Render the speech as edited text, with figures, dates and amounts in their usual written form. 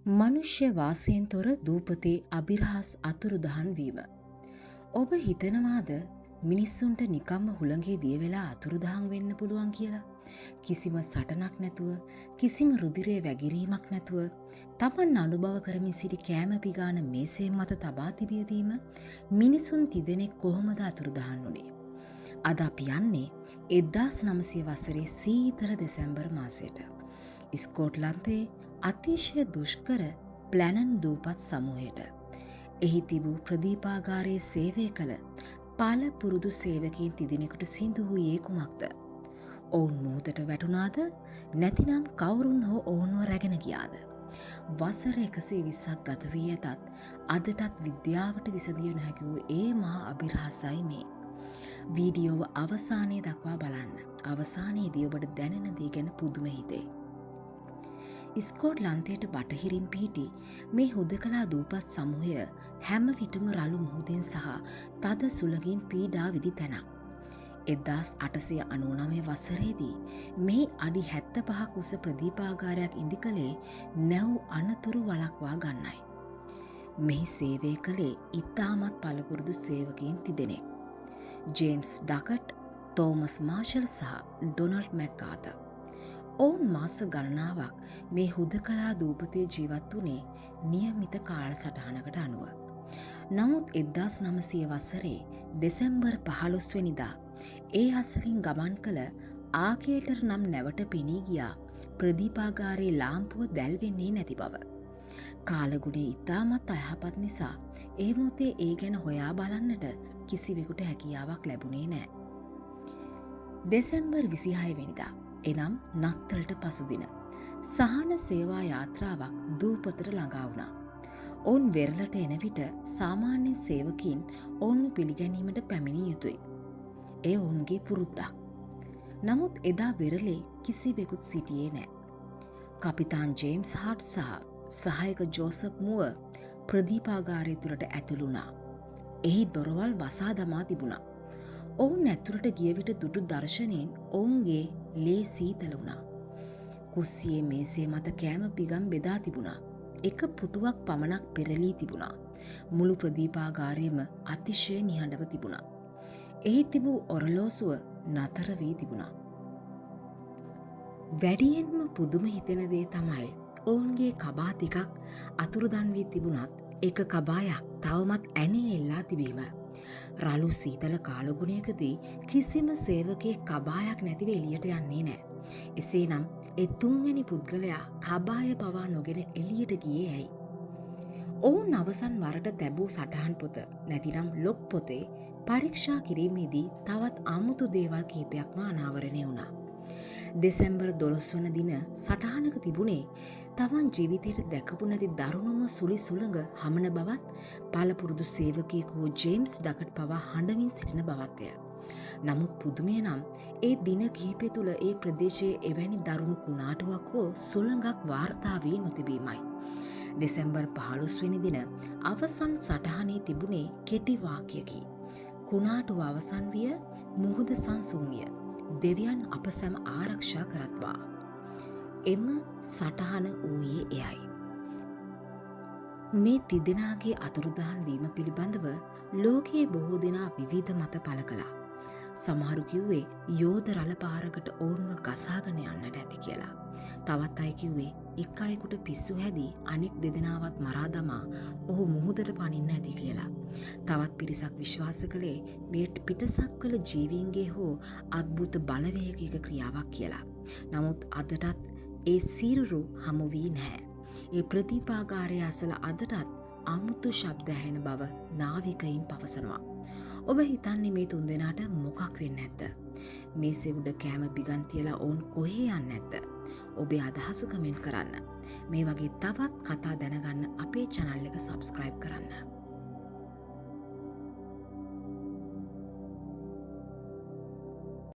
මනුෂ්‍ය වාසයෙන් තොර දූපතේ අභිරහස් අතුරුදහන් වීම. ඔබ හිතනවාද මිනිස්සුන්ට නිකම්ම හුළඟේ දිය වෙලා අතුරුදහන් වෙන්න පුළුවන් කියලා? කිසිම සටනක් නැතුව, කිසිම රුධිරයේ වැගිරීමක් නැතුව, තමන් අනුභව කරමින් සිටි කෑම පිගාන මේසේ මත තබා තිබියදීම මිනිසුන් තිදෙනෙක් කොහොමද අතුරුදහන් වුණේ? අද අපි යන්නේ 1900 වසරේ සීතල දෙසැම්බර් මාසයට. ස්කොට්ලන්තයේ අතිශය දුෂ්කර ප්ලැනන් දූපත් සමූහයට. එහි තිබූ ප්‍රදීපාගාරයේ සේවය කළ පල පුරුදු සේවකයින් තිදෙනෙකුට සිදු වූයේ කුමක්ද? ඔවුන් මුහුදට වැටුණාද? නැතිනම් කවුරුන් හෝ ඔවුන්ව රැගෙන ගියාද? වසර 120ක් ගත වී ඇතත් අදටත් විද්‍යාවට විසඳිය නොහැකි වූ ඒ මහා අභිරහසයි මේ. වීඩියෝව අවසානයේ දක්වා බලන්න. අවසානයේදී ඔබට දැනෙන දේ ගැන පුදුම හිතේ. ස්කොට්ලන්තයට බටහිරින් පිහිටි මේ හුදකලා දූපත් සමූහය හැම විටම රළු මුහුදෙන් සහ තද සුළඟින් පීඩා විඳි තැනක්. 1899 වසරේදී මේ අඩි 75ක් උස ප්‍රදීපාගාරයක් ඉදිකලේ නැව් අනතුරු වළක්වා ගන්නයි. මෙහි සේවය කළේ ඉතාමත් පළපුරුදු සේවකයින් තිදෙනෙක්. ජේම්ස් ඩකට්, තෝමස් මාර්ෂල් සහ ඩොනල්ඩ් මැක්ආතර්. ඔවුන් මාස ගණනාවක් මේ හුදකලා දූපතේ ජීවත් වුණේ නියමිත කාල සටහනකට අනුව. නමුත් 1900 වසරේ දෙසැම්බර් 15 වෙනිදා ඒ අසලින් ගමන් කළ ආකේටර් නම් නැවට පෙනී ගියා ප්‍රදීපාගාරයේ ලාම්පුව දැල්වෙන්නේ නැති බව. කාලගුණේ ඉතාමත් අයහපත් නිසා ඒ මොහොතේ ඒ ගැන හොයා බලන්නට කිසිවෙකුට හැකියාවක් ලැබුණේ නැහැ. දෙසැම්බර් 26 වෙනිදා එනම් නත්තලට පසුදින සහන සේවා යාත්‍රාවක් දූපතට ළඟා වුණා. ඔවුන් වෙරළට එන විට සාමාන්‍ය සේවකයින් ඔවුන්ව පිළිගැනීමට පැමිණිය යුතුයි. ඒ ඔවුන්ගේ පුරුද්දක්. නමුත් එදා වෙරළේ කිසිවෙකුත් සිටියේ නැහැ. කපිතාන් ජේම්ස් හාට් සහ සහායක ජෝසප් මුව ප්‍රදීපාගාරය තුළට ඇතුළු වුණා. එහි දොරවල් වසා දමා තිබුණා. ඔවුන් ඇතුළට ගිය විට දුටු දර්ශනයෙන් ඔවුන්ගේ ලේ සීතල වුණා. කුස්සියේ මේසේ මත කෑම පිගම් බෙදා තිබුණා. එක පුටුවක් පමණක් පෙරලී තිබුණා. මුළු ප්‍රදීපාගාරයම අතිශය නිහඬව තිබුණා. එහි තිබූ ඔරලෝසුව නතර වී තිබුණා. වැඩියෙන්ම පුදුම හිතෙන දේ තමයි ඔවුන්ගේ කබා ටිකක් අතුරුදන් වී තිබුණත් එක කබායක් තවමත් ඇනේ එල්ලා තිබීම. රළු සීතල කාලගුණයකදී කිසිම සේවකයෙක් කබායක් නැතිව එළියට යන්නේ නැහැ. එසේනම් ඒ තුන්වැනි පුද්ගලයා කබාය පවා නොගෙන එළියට ගියේ ඇයි? ඔවුන් අවසන් වරට තැබූ සටහන් පොත නැතිනම් ලොග් පොතේ පරීක්ෂා කිරීමේදී තවත් අමුතු දේවල් කිහිපයක්ම අනාවරණය වුණා. දෙසැම්බර් 12 වන දින සටහනක තිබුණේ තමන් ජීවිතයට දැකපු නැති දරුණුම සුළි සුළඟ හමන බවත් පළපුරුදු සේවකයෙකු වූ ජේම්ස් ඩකට් පවා හඬමින් සිටින බවත්ය. නමුත් පුදුමය නම් ඒ දින කිහිපය තුළ ඒ ප්‍රදේශයේ එවැනි දරුණු කුණාටුවක් හෝ සුළඟක් වාර්තා වී නොතිබීමයි. දෙසැම්බර් 15 වෙනි දින අවසන් සටහනේ තිබුණේ කෙටි වාක්‍යයකි. කුණාටුව අවසන් විය, මුහුද සංසුන් විය. දෙවියන් අප සැම ආරක්ෂා කරත්වා. එම සටහන වූයේ එයයි. මේ තිදෙනාගේ අතුරුදහන් වීම පිළිබඳව ලෝකයේ බොහෝ දෙනා විවිධ මත පළ කළා. සමහරු කිව්වේ යෝධ රළ පාරකට ඔවුන්ව ගසාගෙන යන්නට ඇති කියලා. තවත් අය කිව්වේ එක් අයෙකුට පිස්සු හැදී අනෙක් දෙදෙනාවත් මරා දමා ඔහු මුහුදට පනින්න ඇති කියලා. තවත් පිරිසක් විශ්වාස කළේ මේ පිටසක් වල ජීවීන්ගේ හෝ අద్භුත බලවේගයක ක්‍රියාවක් කියලා. නමුත් අදටත් ඒ සිරුරු හමු වී නැහැ. ඒ ප්‍රදීපාගාරය අසල අදටත් අමුතු ශබ්ද ඇහෙන බව නාවිකයින් පවසනවා. ඔබ හිතන්නේ මේ තුන්දෙනාට මොකක් වෙන්නේ නැද්ද? මේසේ උඩ කෑම පිගන් තියලා ඔවුන් කොහේ යන්නේ නැද්ද? ඔබේ අදහස කමෙන්ට් කරන්න. මේ වගේ තවත් කතා දැනගන්න අපේ channel එක subscribe කරන්න.